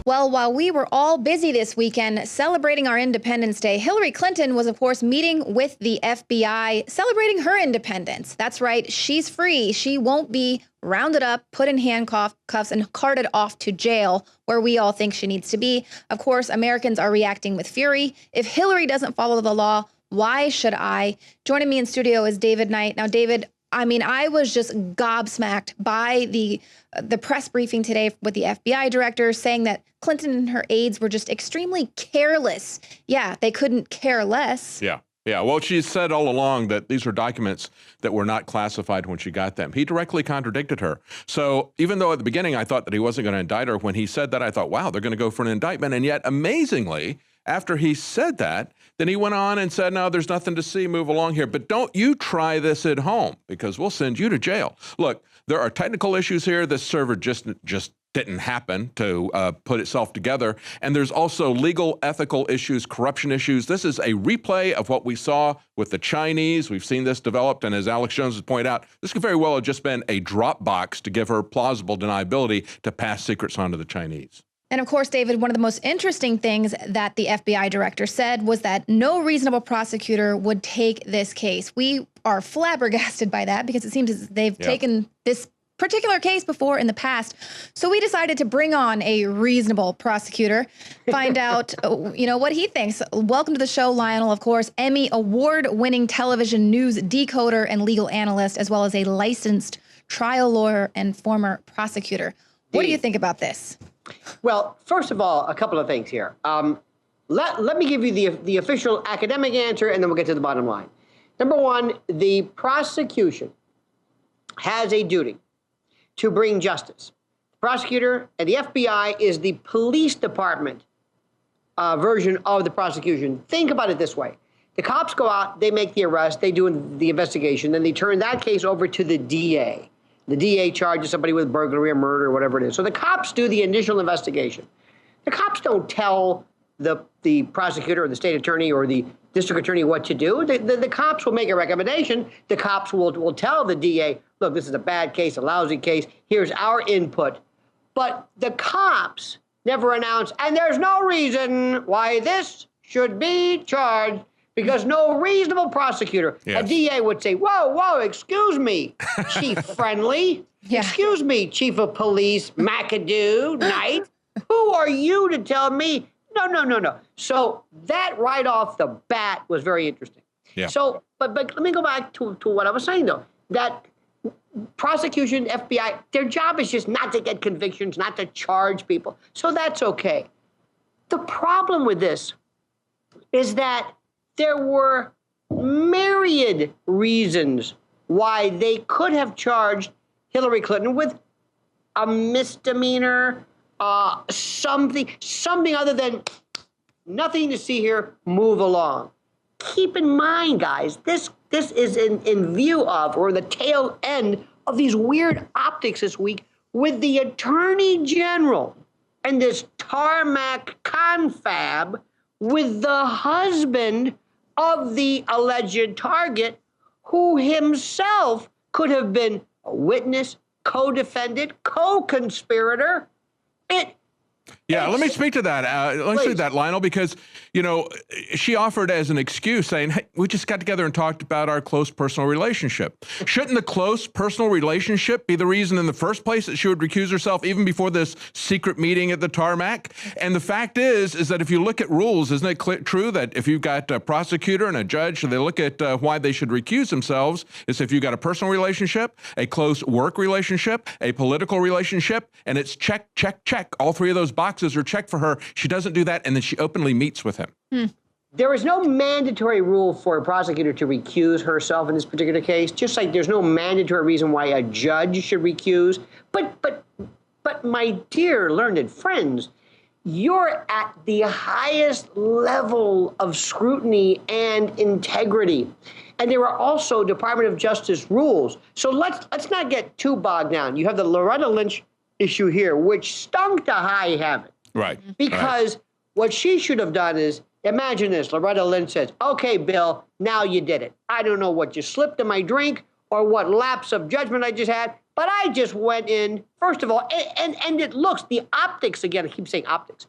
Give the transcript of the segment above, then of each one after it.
Well, while we were all busy this weekend celebrating our Independence Day, Hillary Clinton was, of course, meeting with the FBI, celebrating her independence. That's right. She's free. She won't be rounded up, put in handcuffs, and carted off to jail, where we all think she needs to be. Of course, Americans are reacting with fury. If Hillary doesn't follow the law, why should I? Joining me in studio is David Knight. Now, David, I was just gobsmacked by the press briefing today with the FBI director saying that Clinton and her aides were just extremely careless. Yeah, they couldn't care less. Yeah. Well, she said all along that these were documents that were not classified when she got them. He directly contradicted her. So even though at the beginning I thought that he wasn't going to indict her, when he said that, I thought, wow, they're going to go for an indictment. And yet, amazingly, after he said that, then he went on and said, no, there's nothing to see, move along here. But don't you try this at home, because we'll send you to jail. Look, there are technical issues here. This server just didn't happen to put itself together. And there's also legal, ethical issues, corruption issues. This is a replay of what we saw with the Chinese. We've seen this developed. And as Alex Jones has pointed out, this could very well have just been a drop box to give her plausible deniability to pass secrets on to the Chinese. And of course, David, one of the most interesting things that the FBI director said was that no reasonable prosecutor would take this case. We are flabbergasted by that because it seems as they've taken this particular case before in the past. So we decided to bring on a reasonable prosecutor, find out, what he thinks. Welcome to the show, Lionel, of course, Emmy award-winning television news decoder and legal analyst, as well as a licensed trial lawyer and former prosecutor. What do you think about this? Well, first of all, a couple of things here. Let me give you the official academic answer, and then we'll get to the bottom line. Number one, the prosecution has a duty to bring justice. The prosecutor and the FBI is the police department version of the prosecution. Think about it this way. The cops go out, they make the arrest, they do the investigation, then they turn that case over to the DA. The DA charges somebody with burglary or murder or whatever it is. So the cops do the initial investigation. The cops don't tell the prosecutor or the state attorney or the district attorney what to do. The cops will make a recommendation. The cops will tell the DA, look, this is a bad case, a lousy case. Here's our input. But the cops never announce, and there's no reason why this should be charged, because no reasonable prosecutor, a DA would say, whoa, excuse me, Chief Friendly. Excuse me, Chief of Police, McAdoo, Knight. Who are you to tell me? No. So that right off the bat was very interesting. Yeah. So, but let me go back to what I was saying, though, that prosecution, FBI, their job is just not to get convictions, not to charge people. So that's okay. The problem with this is that there were myriad reasons why they could have charged Hillary Clinton with a misdemeanor, something other than nothing to see here, move along. Keep in mind, guys, this is in view of, or the tail end of these weird optics this week with the Attorney General and this tarmac confab with the husband of the alleged target, who himself could have been a witness, co-defendant, co-conspirator. Let me speak to that. Let me speak to that, Lionel, because, she offered as an excuse saying, hey, we just got together and talked about our close personal relationship. Shouldn't the close personal relationship be the reason in the first place that she would recuse herself even before this secret meeting at the tarmac? And the fact is that if you look at rules, isn't it true that if you've got a prosecutor and a judge, they look at why they should recuse themselves is if you've got a personal relationship, a close work relationship, a political relationship, and it's check, check, check. All three of those boxes are checked for her. She doesn't do that, and then she openly meets with him. There is no mandatory rule for a prosecutor to recuse herself in this particular case, just like there's no mandatory reason why a judge should recuse. But my dear learned friends, you're at the highest level of scrutiny and integrity. And there are also Department of Justice rules. So let's not get too bogged down. You have the Loretta Lynch issue here, which stunk to high heaven. Right. Because what she should have done is, imagine this, Loretta Lynch says, okay, Bill, now you did it. I don't know what you slipped in my drink or what lapse of judgment I just had, But I just went in, first of all, and it looks, the optics, again, I keep saying optics,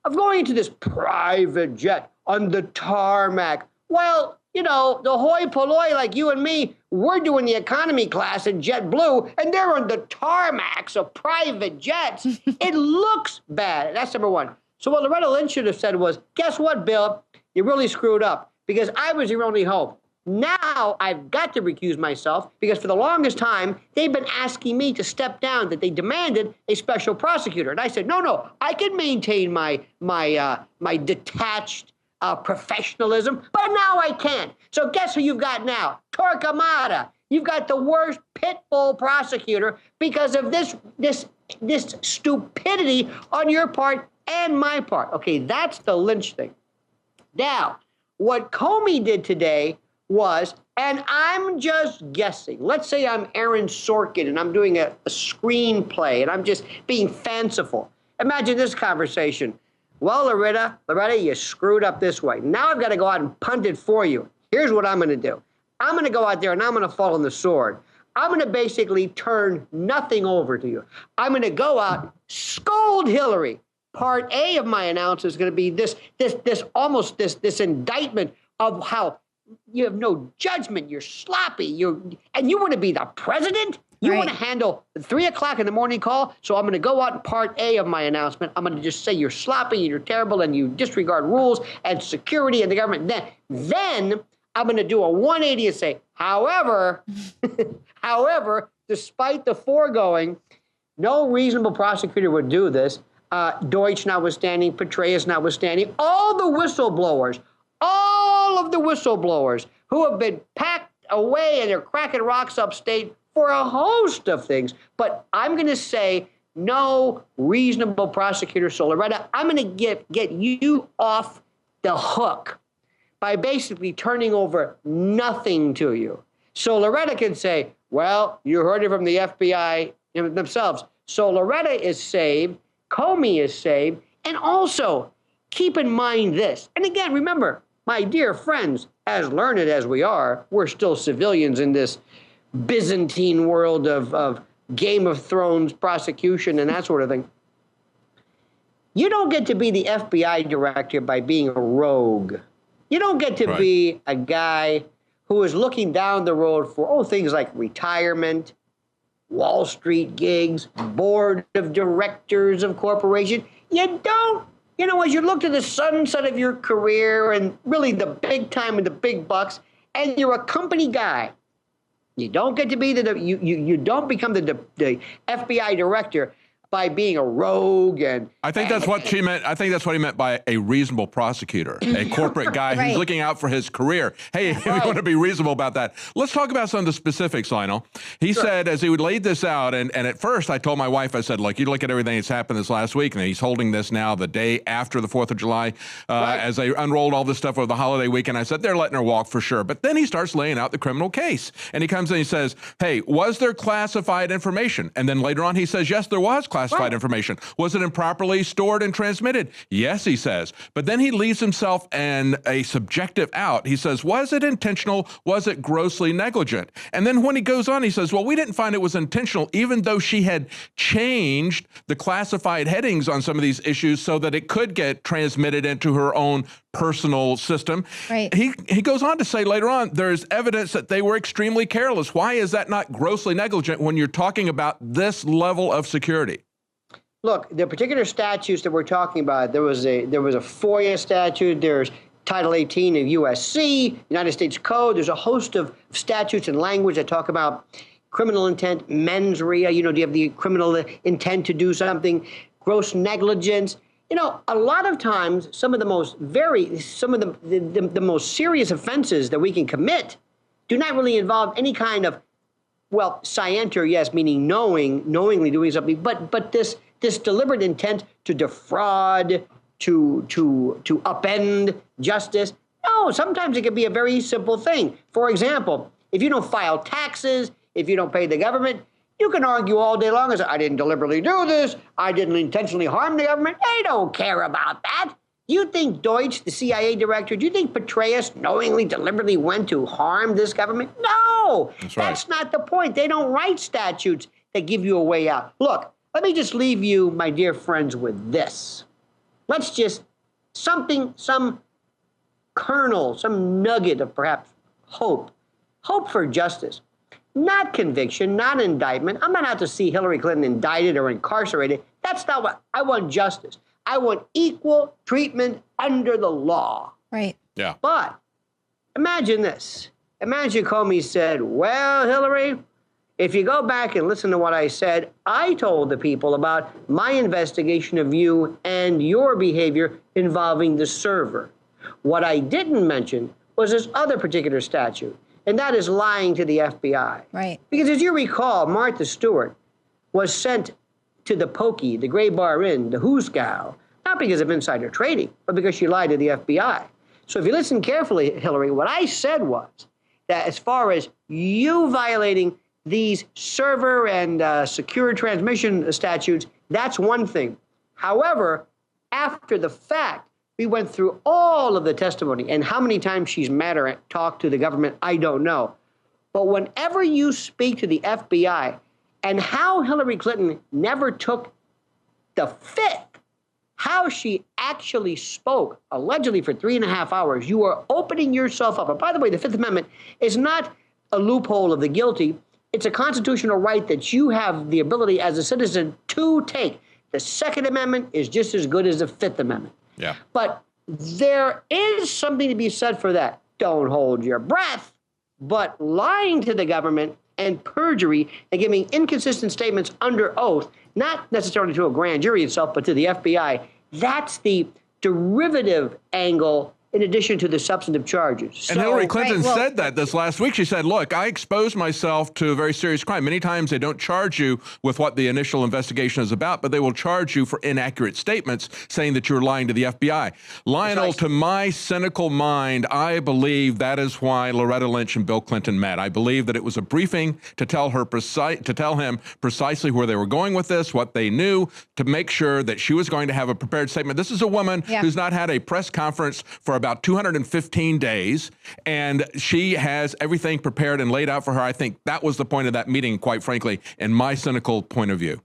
of going into this private jet on the tarmac. Well, you know, the hoi polloi like you and me, we're doing the economy class in JetBlue, and they're on the tarmacs of private jets. It looks bad. That's number one. So what Loretta Lynch should have said was, guess what, Bill? You really screwed up because I was your only hope. Now I've got to recuse myself because for the longest time, they've been asking me to step down, that they demanded a special prosecutor. And I said, no, I can maintain my detached professionalism, but now I can't. So guess who you've got now? Torquemada. You've got the worst pit bull prosecutor because of this stupidity on your part and my part. Okay, that's the Lynch thing. Now, what Comey did today was, and I'm just guessing, let's say I'm Aaron Sorkin and I'm doing a screenplay and I'm just being fanciful. Imagine this conversation. Well, Loretta, you screwed up this way. Now I've got to go out and punt it for you. Here's what I'm going to do. I'm going to go out there and I'm going to fall on the sword. I'm going to basically turn nothing over to you. I'm going to go out, scold Hillary. Part A of my announcement is going to be this indictment of how you have no judgment, you're sloppy, and you want to be the president? You want to handle the 3 o'clock in the morning call? So I'm going to go out in part A of my announcement. I'm going to just say you're sloppy and you're terrible and you disregard rules and security and the government. Then I'm going to do a 180 and say, however, despite the foregoing, no reasonable prosecutor would do this. Deutsch notwithstanding, Petraeus notwithstanding, all of the whistleblowers who have been packed away and they're cracking rocks upstate for a host of things. But I'm going to say no reasonable prosecutor. So, Loretta, I'm going to get you off the hook by basically turning over nothing to you. So Loretta can say, well, you heard it from the FBI themselves. So Loretta is saved. Comey is saved. And also, keep in mind this. And again, remember, my dear friends, as learned as we are, we're still civilians in this Byzantine world of Game of Thrones prosecution and that sort of thing. You don't get to be the FBI director by being a rogue. You don't get to be a guy who is looking down the road for, things like retirement, Wall Street gigs, board of directors of corporation. You don't. You know, as you look to the sunset of your career and really the big time and the big bucks, and you're a company guy, you don't get to be you don't become the FBI director by being a rogue. And I think that's what she meant. I think that's what he meant by a reasonable prosecutor, a corporate guy who's looking out for his career. Hey, we want to be reasonable about that. Let's talk about some of the specifics, Lionel. He said, as he laid this out, and at first I told my wife, I said, look, you look at everything that's happened this last week, and he's holding this now the day after the 4th of July, as they unrolled all this stuff over the holiday weekend. I said, they're letting her walk for sure. But then he starts laying out the criminal case. And he comes in and he says, hey, was there classified information? And then later on he says, yes, there was classified information. Was it improperly stored and transmitted? Yes, he says. But then he leaves himself in a subjective out. He says, was it intentional? Was it grossly negligent? And then when he goes on, he says, well, we didn't find it was intentional, even though she had changed the classified headings on some of these issues so that it could get transmitted into her own personal system. Right. He goes on to say later on, there's evidence that they were extremely careless. Why is that not grossly negligent when you're talking about this level of security? Look, the particular statutes that we're talking about, there was a FOIA statute, there's Title 18 of USC, United States Code. There's a host of statutes and language that talk about criminal intent, mens rea. You know, do you have the criminal intent to do something? Gross negligence. You know, a lot of times, some of the most serious offenses that we can commit do not really involve any kind of, well, scienter, yes, meaning knowingly doing something, but this deliberate intent to defraud, to upend justice. No, sometimes it can be a very simple thing. For example, if you don't file taxes, if you don't pay the government, you can argue all day long as I didn't deliberately do this, I didn't intentionally harm the government. They don't care about that. You think Deutsch, the CIA director, do you think Petraeus knowingly, deliberately went to harm this government? No, that's not the point. They don't write statutes that give you a way out. Look, let me just leave you, my dear friends, with this. Let's just some kernel, some nugget of perhaps hope for justice. Not conviction, not indictment. I'm not out to see Hillary Clinton indicted or incarcerated. That's not what I want. Justice. I want equal treatment under the law. Right. Yeah. But imagine this. Imagine Comey said, well, Hillary, if you go back and listen to what I said, I told the people about my investigation of you and your behavior involving the server. What I didn't mention was this other particular statute, and that is lying to the FBI. Right. Because as you recall, Martha Stewart was sent to the Pokey, the Gray Bar Inn, the Hoosgow, not because of insider trading, but because she lied to the FBI. So if you listen carefully, Hillary, what I said was that as far as you violating these server and secure transmission statutes, that's one thing. However, after the fact, we went through all of the testimony, and how many times she's met or talked to the government, I don't know. But whenever you speak to the FBI and how Hillary Clinton never took the fifth, how she actually spoke, allegedly for 3.5 hours, you are opening yourself up. And by the way, the Fifth Amendment is not a loophole of the guilty. It's a constitutional right that you have the ability as a citizen to take. The Second Amendment is just as good as the Fifth Amendment. Yeah. But there is something to be said for that. Don't hold your breath, but lying to the government and perjury and giving inconsistent statements under oath, not necessarily to a grand jury itself, but to the FBI, that's the derivative angle in addition to the substantive charges. And Hillary Clinton said that this last week. She said, look, I exposed myself to a very serious crime. Many times they don't charge you with what the initial investigation is about, but they will charge you for inaccurate statements saying that you're lying to the FBI. Lionel, to my cynical mind, I believe that is why Loretta Lynch and Bill Clinton met. I believe that it was a briefing to tell him precisely where they were going with this, what they knew, to make sure that she was going to have a prepared statement. This is a woman who's not had a press conference for about 215 days, and she has everything prepared and laid out for her. I think that was the point of that meeting, quite frankly, in my cynical point of view.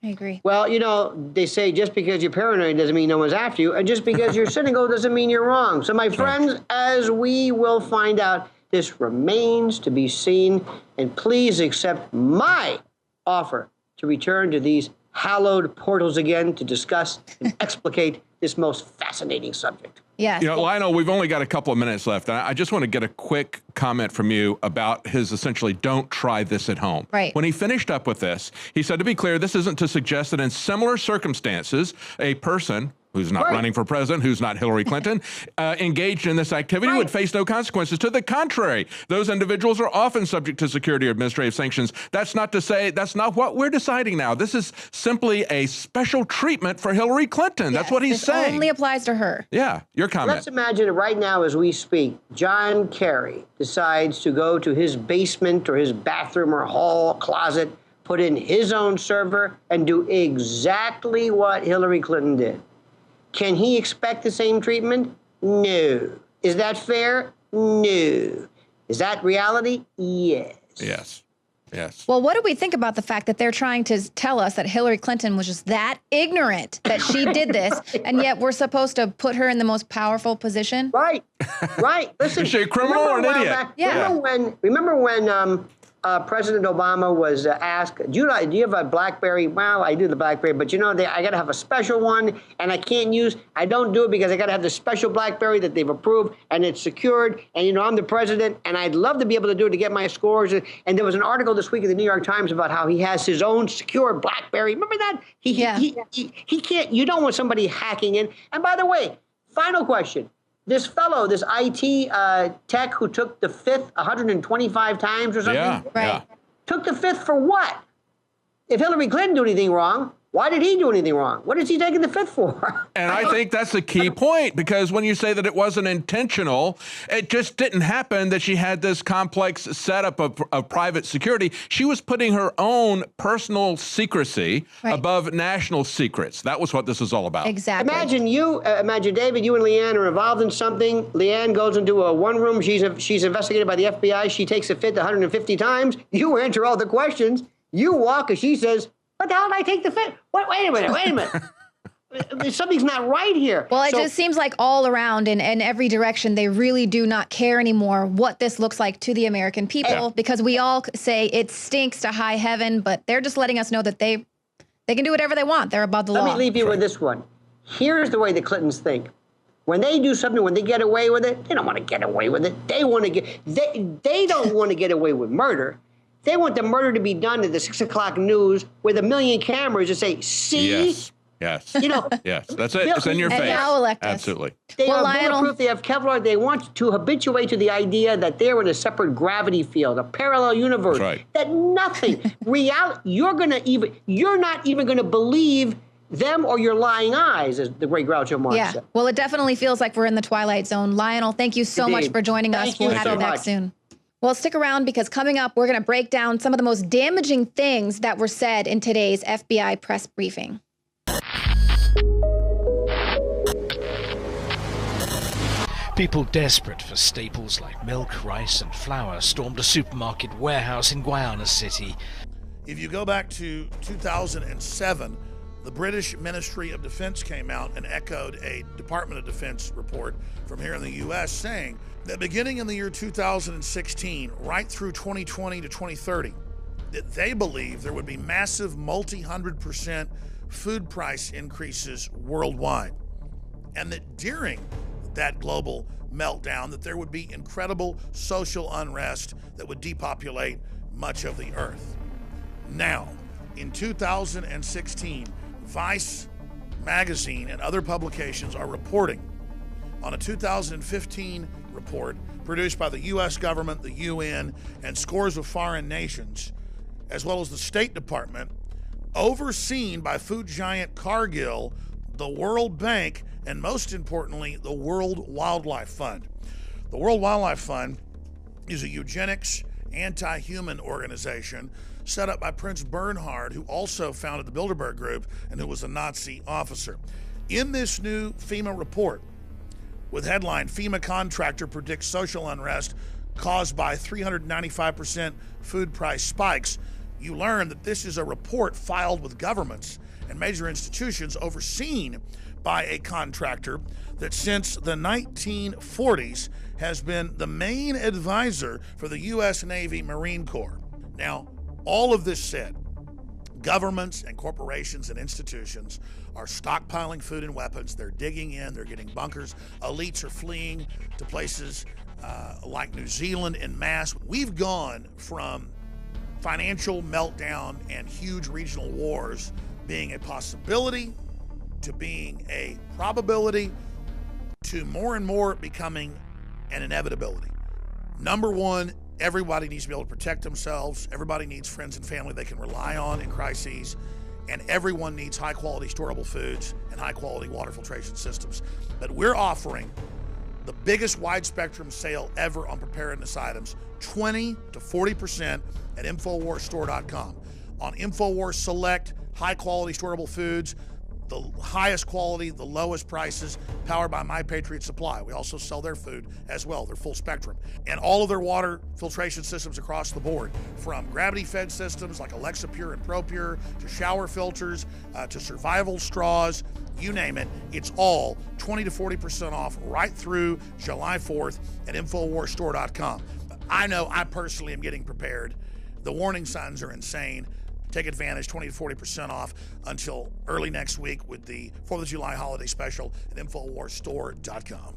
I agree. Well, you know, they say just because you're paranoid doesn't mean no one's after you, and just because you're cynical doesn't mean you're wrong. So, my friends, as we will find out, this remains to be seen, and please accept my offer to return to these hallowed portals again to discuss and explicate this most fascinating subject. Yes. You know, Lionel, we've only got a couple of minutes left. I just want to get a quick comment from you about his essentially don't try this at home. Right. When he finished up with this, he said, to be clear, this isn't to suggest that in similar circumstances, a person who's not running for president, who's not Hillary Clinton, engaged in this activity would face no consequences. To the contrary, those individuals are often subject to security or administrative sanctions. That's not to say that's not what we're deciding now. This is simply a special treatment for Hillary Clinton. That's what he's saying. It only applies to her. Yeah, your comment. Let's imagine right now as we speak, John Kerry decides to go to his basement or his bathroom or hall closet, put in his own server, and do exactly what Hillary Clinton did. Can he expect the same treatment? No. Is that fair? No. Is that reality? Yes. Yes. Yes. Well, what do we think about the fact that they're trying to tell us that Hillary Clinton was just that ignorant that she did this, and yet we're supposed to put her in the most powerful position? Right. Right. Listen. Is she a criminal or an idiot? Remember when President Obama was asked, do you have a BlackBerry? Well, I do the BlackBerry, but you know, I got to have a special one, and I don't do it because I got to have the special BlackBerry that they've approved, and it's secured, and you know, I'm the president, and I'd love to be able to do it to get my scores. And there was an article this week in the New York Times about how he has his own secure BlackBerry. Remember that? He can't, you don't want somebody hacking in. And by the way, final question. This fellow, this IT tech who took the fifth 125 times or something, took the fifth for what? If Hillary Clinton did anything wrong, why did he do anything wrong? What is he taking the fifth for? And I think that's a key point, because when you say that it wasn't intentional, it just didn't happen that she had this complex setup of private security. She was putting her own personal secrecy above national secrets. That was what this is all about. Exactly. Imagine David, you and Leanne are involved in something. Leanne goes into a one room. She's investigated by the FBI. She takes the fifth 150 times. You answer all the questions. You walk and she says, what the hell did I take the fit? Wait a minute. Something's not right here. Well, it just seems like all around in every direction, they really do not care anymore what this looks like to the American people, because we all say it stinks to high heaven, but they're just letting us know that they can do whatever they want. They're above the law. Let me leave you with this one. Here's the way the Clintons think. When they do something, when they get away with it, they don't want to get away with it. They want to they don't want to get away with murder. They want the murder to be done at the 6 o'clock news with a million cameras to say, see? Yes. You know, yes, that's it. It's in your face. Now elect us. Absolutely. They Well, are bulletproof. They have Kevlar. They want to habituate to the idea that they're in a separate gravity field, a parallel universe. That's right. That nothing, you're not even going to believe them or your lying eyes, as the great Groucho Marx said. Well, it definitely feels like we're in the Twilight Zone. Lionel, thank you so much for joining us. We'll have you back soon. Well, stick around, because coming up, we're going to break down some of the most damaging things that were said in today's FBI press briefing. People desperate for staples like milk, rice and flour stormed a supermarket warehouse in Guyana City. If you go back to 2007, the British Ministry of Defense came out and echoed a Department of Defense report from here in the U.S. saying that beginning in the year 2016, right through 2020 to 2030, that they believe there would be massive multi-100% food price increases worldwide. And that during that global meltdown, that there would be incredible social unrest that would depopulate much of the earth. Now, in 2016, Vice magazine and other publications are reporting on a 2015 report produced by the U.S. government, the UN, and scores of foreign nations, as well as the State Department, overseen by food giant Cargill, the World Bank, and most importantly, the World Wildlife Fund. The World Wildlife Fund is a eugenics, anti-human organization set up by Prince Bernhard, who also founded the Bilderberg Group and who was a Nazi officer. In this new FEMA report, with headline, FEMA contractor predicts social unrest caused by 395% food price spikes, you learn that this is a report filed with governments and major institutions overseen by a contractor that since the 1940s has been the main advisor for the U.S. Navy Marine Corps. Now, all of this said, governments and corporations and institutions are stockpiling food and weapons. They're digging in, they're getting bunkers. Elites are fleeing to places like New Zealand en masse. We've gone from financial meltdown and huge regional wars being a possibility to being a probability to more and more becoming an inevitability. Number one, everybody needs to be able to protect themselves. Everybody needs friends and family they can rely on in crises. And everyone needs high-quality storable foods and high-quality water filtration systems. But we're offering the biggest wide-spectrum sale ever on preparedness items, 20 to 40% at InfoWarsStore.com. On InfoWars Select, high-quality storable foods, the highest quality, the lowest prices, powered by My Patriot Supply. We also sell their food as well, their full spectrum. And all of their water filtration systems across the board, from gravity-fed systems like Alexa Pure and ProPure, to shower filters, to survival straws, you name it, it's all 20 to 40% off right through July 4th at InfoWarsStore.com. I know I personally am getting prepared. The warning signs are insane. Take advantage, 20 to 40% off until early next week with the 4th of July holiday special at InfoWarsStore.com.